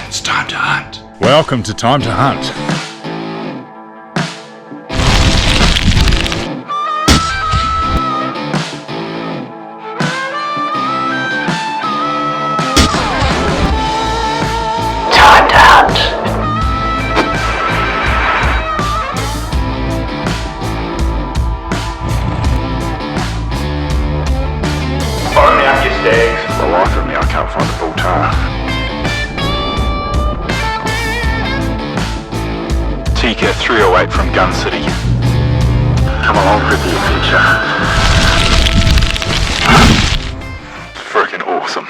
It's time to hunt. Welcome to Time to Hunt. Time to hunt. Follow me up your stags. For the life of me, I can't find the bull tar. Sika 308 from Gun City. Come along for the adventure. Freaking awesome.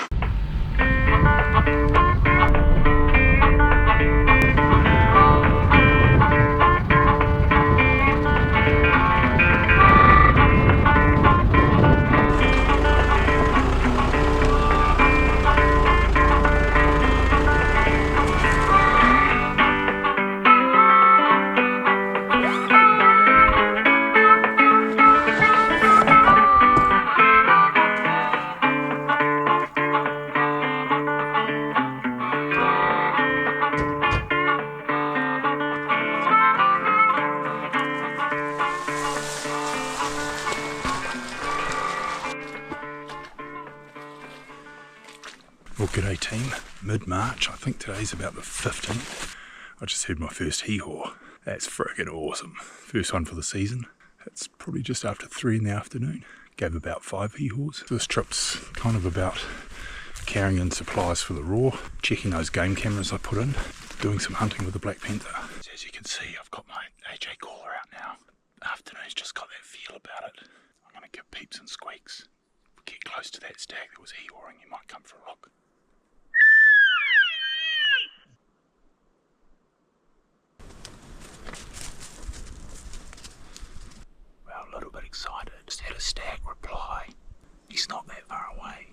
Well, g'day team, mid-March, I think today's about the 15th. I just had my first hee-haw. That's freaking awesome. First one for the season. It's probably just after 3 in the afternoon. Gave about 5 hee-haws. This trip's kind of about carrying in supplies for the raw, checking those game cameras I put in, doing some hunting with the Black Panther. So as you can see, I've got my AJ caller out now. Afternoon's just got that feel about it. I'm going to give peeps and squeaks. If we get close to that stag that was hee-hawing, you might come for a look. A little bit excited. Just had a stag reply. He's not that far away.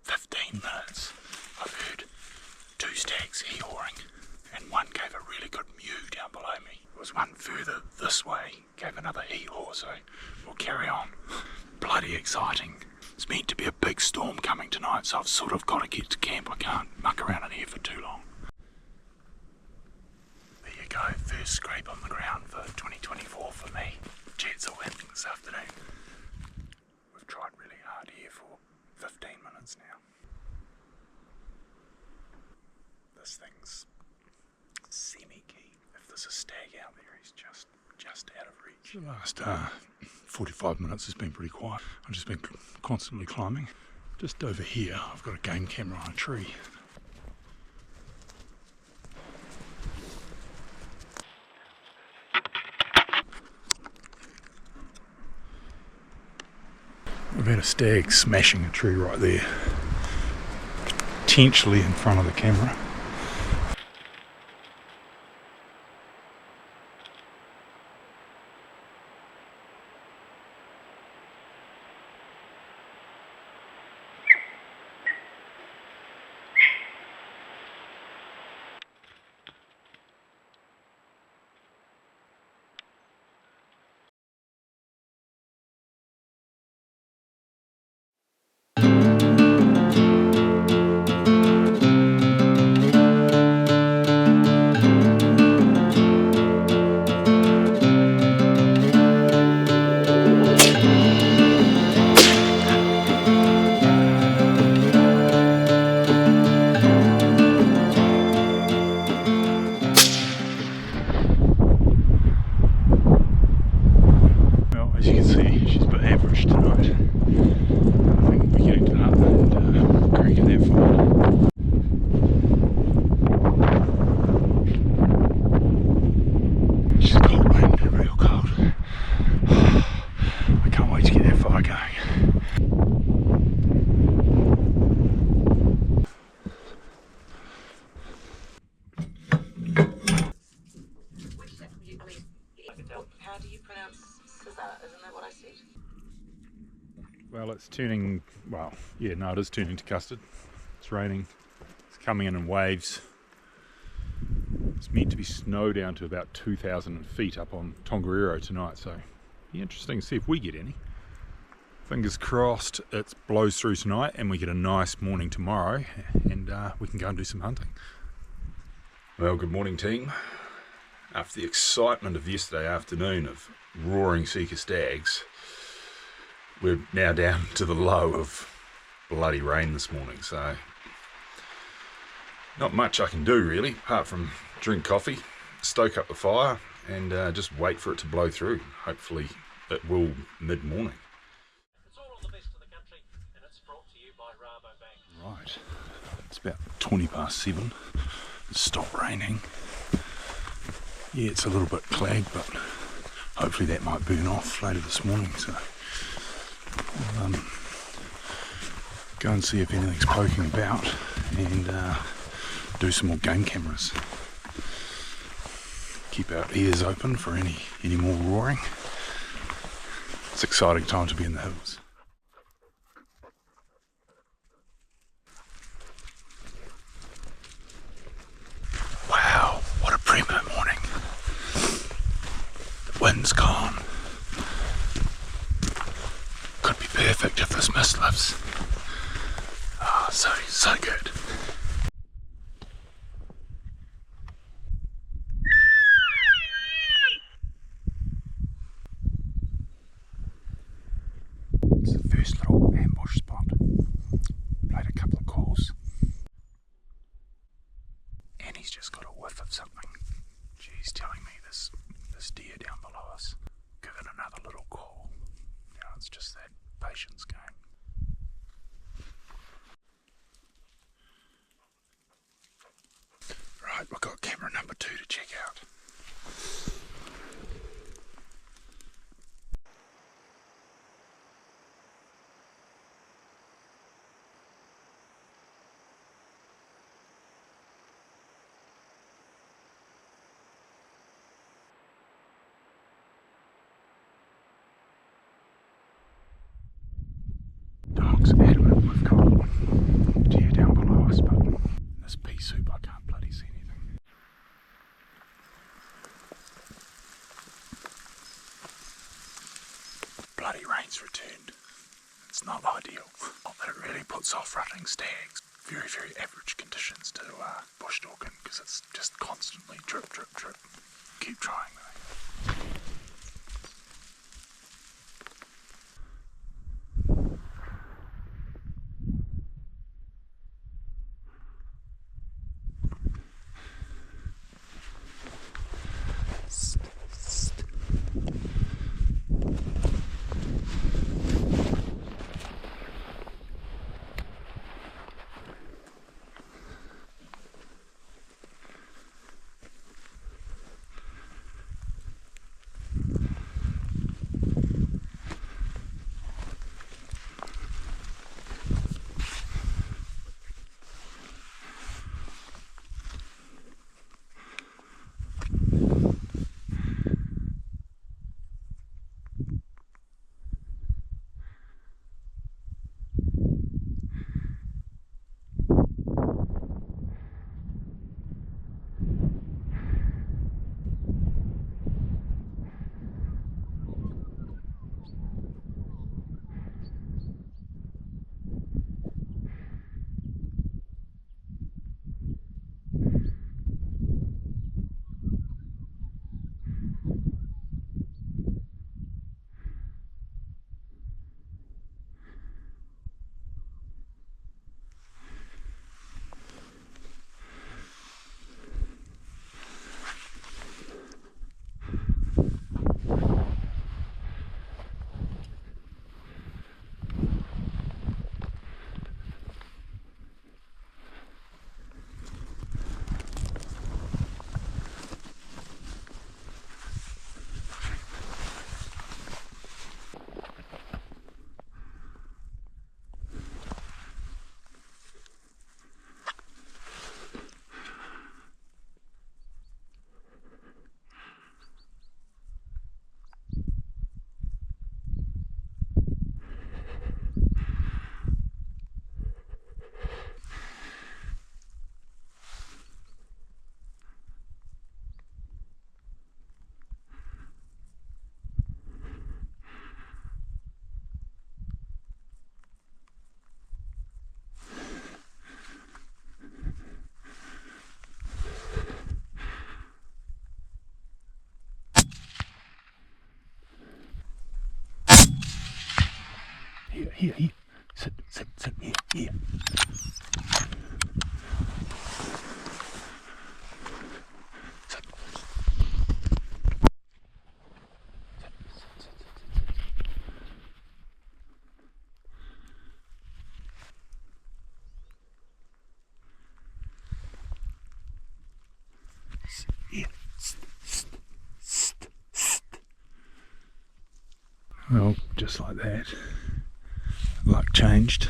"15 minutes. I've heard 2 stags hee-hawing, and one gave a really good mew down below me. There was one further this way, gave another hee-haw, so we'll carry on. Bloody exciting. It's meant to be a big storm coming tonight, so I've sort of got to get to camp. I can't muck around in here for too long. There you go, first scrape on the ground for 2024 for me. Jets are landing this afternoon. We've tried really hard here for 15 minutes now. This thing's semi-key. If there's a stag out there, he's just out of reach. The last 45 minutes has been pretty quiet. I've just been constantly climbing. Just over here, I've got a game camera on a tree. I've had a stag smashing a tree right there, potentially in front of the camera. As you can see, she's a bit average tonight. I think we're getting it up and cranking that fire. She's cold, man, real cold. I can't wait to get that fire going. How do you pronounce Sika? Isn't that what I said? Well, it's turning, well, yeah, no, it is turning to custard. It's raining. It's coming in waves. It's meant to be snow down to about 2,000 feet up on Tongariro tonight, so be interesting to see if we get any. Fingers crossed it blows through tonight and we get a nice morning tomorrow, and we can go and do some hunting. Well, good morning team. After the excitement of yesterday afternoon of roaring Sika stags, we're now down to the low of bloody rain this morning, so not much I can do really, apart from drink coffee, stoke up the fire, and just wait for it to blow through. Hopefully it will mid-morning. It's all on the best of the country, and it's brought to you by Rabobank. Right, it's about 7:20. It's stopped raining. Yeah, it's a little bit clogged, but hopefully that might burn off later this morning, so I'll go and see if anything's poking about and do some more game cameras. Keep our ears open for any more roaring. It's an exciting time to be in the hills. Wow, what a primo morning. The wind's gone. Could be perfect if this mist lifts. Oh, so good. It's the first little ambush spot. Played a couple of calls. And he's just got a whiff of something. She's telling me this deer down below us. Give it another little call. You know, it's just that patience game. Right, we've got camera number 2 to check out. Dog's adamant we've got deer down below us, but in this pea soup I can't bloody see anything. Bloody rain's returned. It's not ideal. Not that it really puts off rutting stags. Very, very average conditions to bush stalking, because it's just constantly drip, drip, drip. Keep trying though. Here, here. Sit, sit, sit. Here, here. Sit. Here. Well, just like that, luck changed.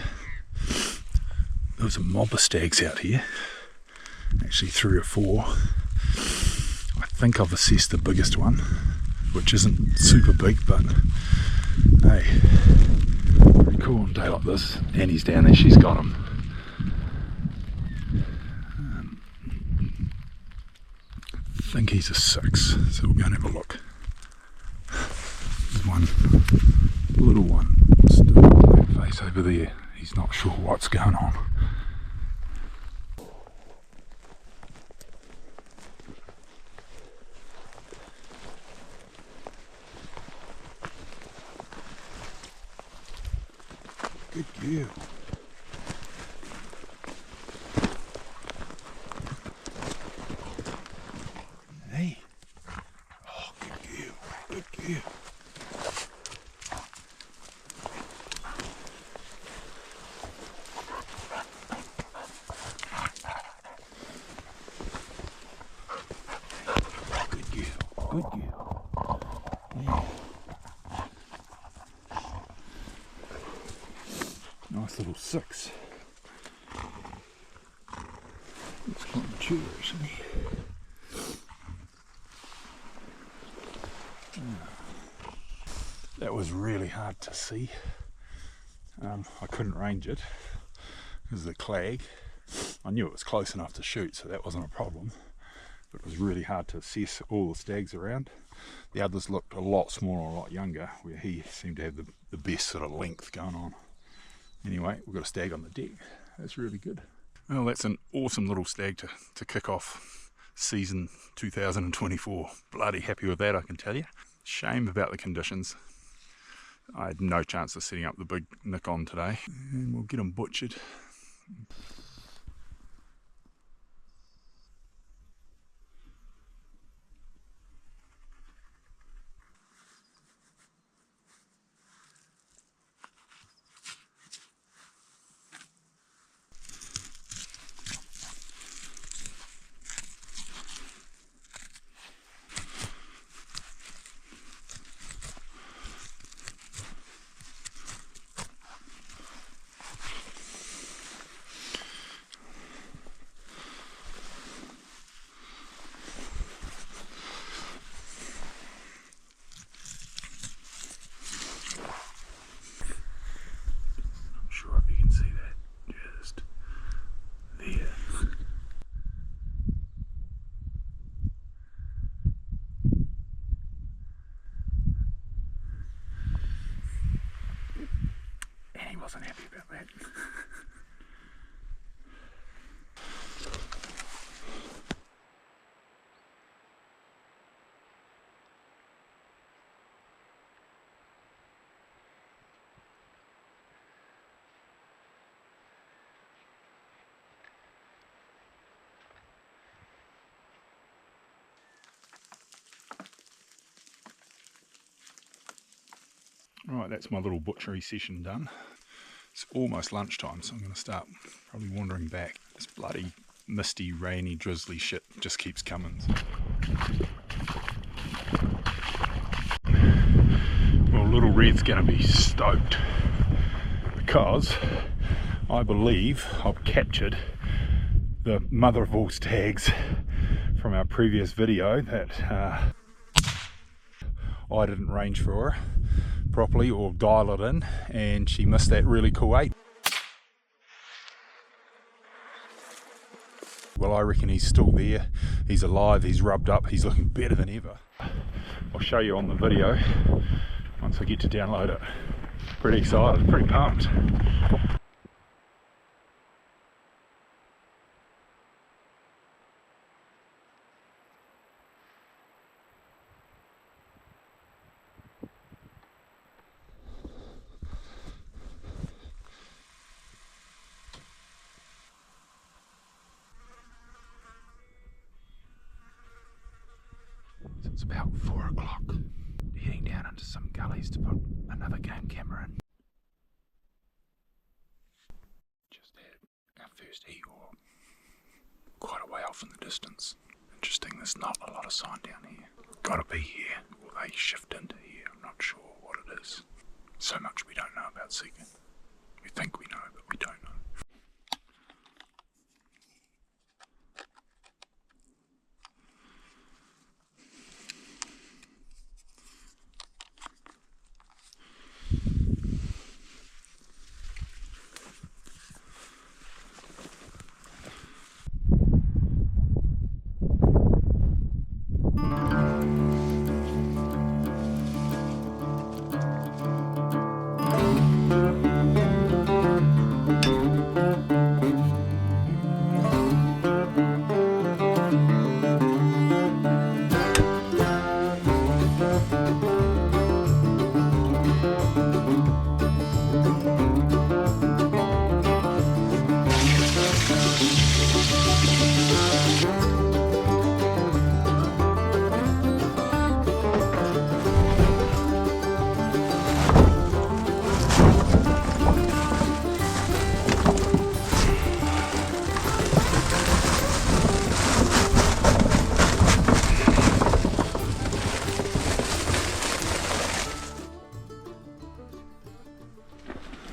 There was a mob of stags out here, actually 3 or 4. I think I've assessed the biggest one, which isn't super big, but hey, pretty cool on a day like this. Annie's down there, she's got him. I think he's a 6, so we'll go and have a look. There's one little one, still that face over there. He's not sure what's going on. Good girl. Hey. Oh, good girl. Good girl. Good girl. Yeah. Nice little 6. Looks quite mature actually. That was really hard to see. I couldn't range it because of the clag. I knew it was close enough to shoot, so that wasn't a problem. But it was really hard to assess all the stags around. The others looked a lot smaller, a lot younger, where he seemed to have the best sort of length going on. Anyway, we've got a stag on the deck. That's really good. Well, that's an awesome little stag to kick off season 2024. Bloody happy with that, I can tell you. Shame about the conditions. I had no chance of setting up the big nick on today. And we'll get him butchered. Sure if you can see that, just there. And he wasn't happy about that. Right, that's my little butchery session done. It's almost lunchtime, so I'm going to start probably wandering back. This bloody misty, rainy, drizzly shit just keeps coming. Well, Little Red's going to be stoked because I believe I've captured the mother of all stags from our previous video that I didn't range for her properly or dial it in, and she missed that really cool 8. Well, I reckon he's still there, he's alive, he's rubbed up, he's looking better than ever. I'll show you on the video once I get to download it. Pretty excited, pretty pumped. It's about 4 o'clock. Heading down into some gullies to put another game camera in. Just had our first eagle. Quite a way off in the distance. Interesting, there's not a lot of sign down here. Gotta be here, or they shift into here. I'm not sure what it is. So much we don't know about Sika. We think we know, but we don't know.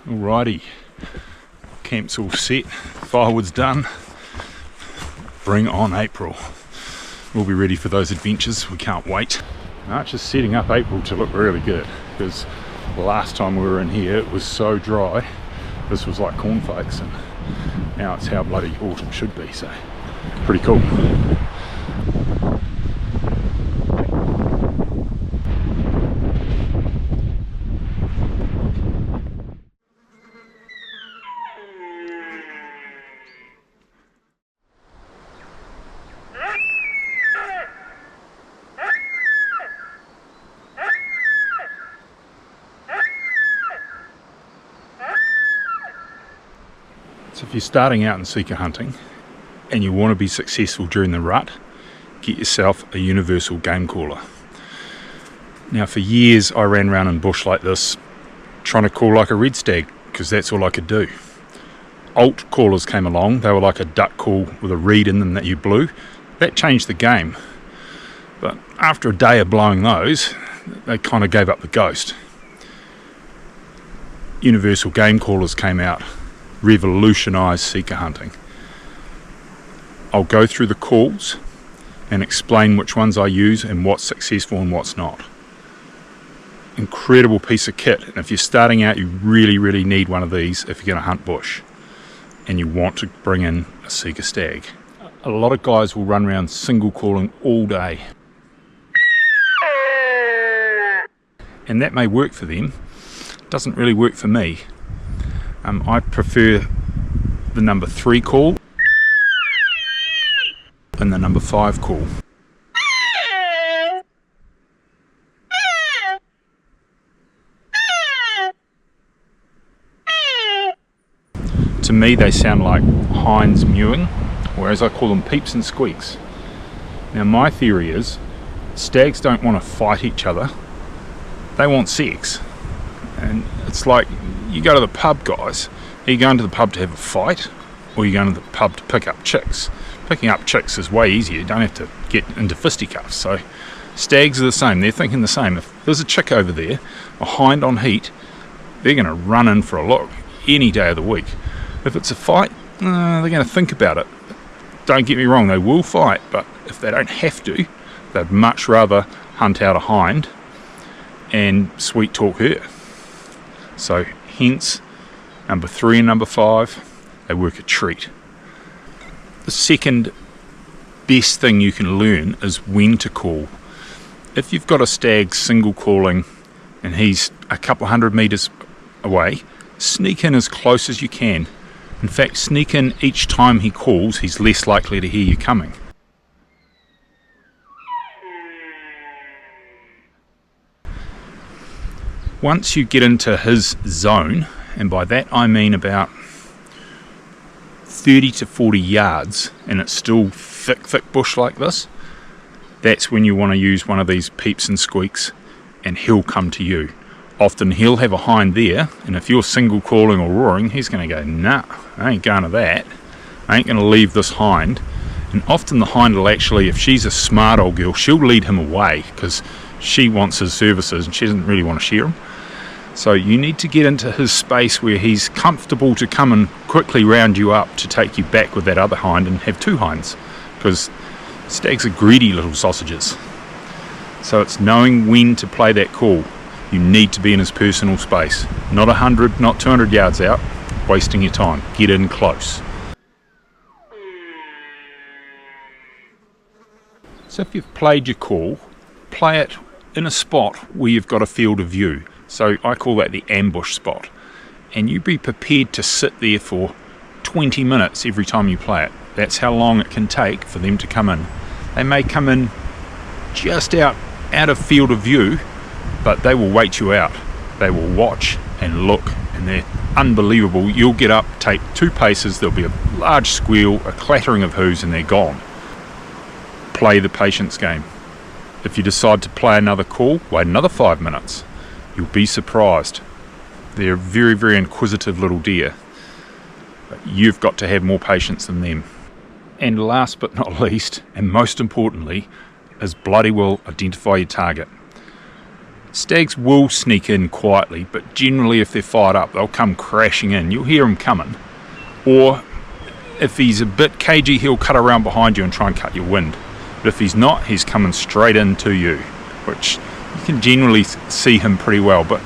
Alrighty, camp's all set, firewood's done. Bring on April. We'll be ready for those adventures, we can't wait. March is setting up April to look really good, because the last time we were in here it was so dry, this was like cornflakes, and now it's how bloody autumn should be, so pretty cool. So if you're starting out in Sika hunting and you want to be successful during the rut, get yourself a universal game caller. Now for years I ran around in bush like this trying to call like a red stag, because that's all I could do. Alt callers came along, they were like a duck call with a reed in them that you blew. That changed the game. But after a day of blowing those, they kind of gave up the ghost. Universal game callers came out, revolutionised Sika hunting. I'll go through the calls and explain which ones I use and what's successful and what's not. Incredible piece of kit, and if you're starting out you really need one of these if you're going to hunt bush and you want to bring in a Sika stag. A lot of guys will run around single calling all day, and that may work for them, doesn't really work for me. I prefer the number 3 call and the number 5 call. To me they sound like hinds mewing, whereas I call them peeps and squeaks. Now my theory is stags don't want to fight each other, they want sex. And it's like, you go to the pub, guys, are you going to the pub to have a fight, or are you going to the pub to pick up chicks? Picking up chicks is way easier, you don't have to get into fisticuffs. So stags are the same, they're thinking the same. If there's a chick over there, a hind on heat, they're going to run in for a look any day of the week. If it's a fight, they're going to think about it. Don't get me wrong, they will fight, but if they don't have to, they'd much rather hunt out a hind and sweet talk her. So hence number 3 and number 5, they work a treat. The second best thing you can learn is when to call. If you've got a stag single calling and he's a couple hundred meters away, sneak in as close as you can. In fact, sneak in each time he calls, he's less likely to hear you coming. Once you get into his zone, and by that I mean about 30 to 40 yards, and it's still thick bush like this, that's when you want to use one of these peeps and squeaks, and he'll come to you. Often he'll have a hind there, and if you're single calling or roaring, he's going to go, nah, I ain't going to that. I ain't going to leave this hind. And often the hind will actually, if she's a smart old girl, she'll lead him away because she wants his services and she doesn't really want to share them. So you need to get into his space where he's comfortable to come and quickly round you up to take you back with that other hind and have two hinds, because stags are greedy little sausages. So it's knowing when to play that call. You need to be in his personal space, not 100, not 200 yards out, wasting your time. Get in close. So if you've played your call, play it in a spot where you've got a field of view. So I call that the ambush spot. And you be prepared to sit there for 20 minutes every time you play it. That's how long it can take for them to come in. They may come in just out of field of view, but they will wait you out. They will watch and look, and they're unbelievable. You'll get up, take 2 paces, there'll be a large squeal, a clattering of hooves, and they're gone. Play the patience game. If you decide to play another call, wait another 5 minutes. You'll be surprised. They're very, very inquisitive little deer. But you've got to have more patience than them. And last but not least, and most importantly, is bloody well identify your target. Stags will sneak in quietly, but generally if they're fired up, they'll come crashing in. You'll hear them coming. Or if he's a bit cagey, he'll cut around behind you and try and cut your wind. But if he's not, he's coming straight into you, which you can generally see him pretty well. But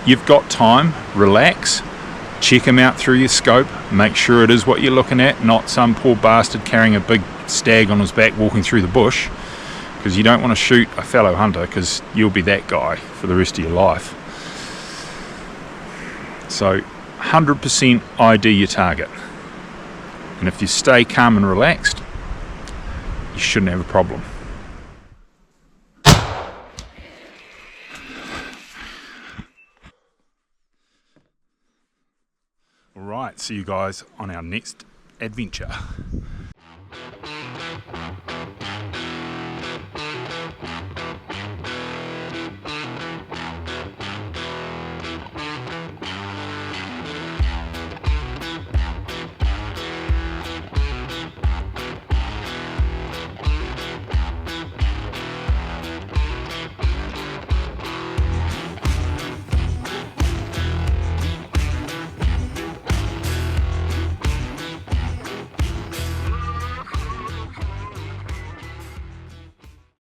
you've got time, relax, check him out through your scope, make sure it is what you're looking at, not some poor bastard carrying a big stag on his back walking through the bush, because you don't want to shoot a fellow hunter, because you'll be that guy for the rest of your life. So 100% ID your target, and if you stay calm and relaxed, you shouldn't have a problem. Alright, see you guys on our next adventure.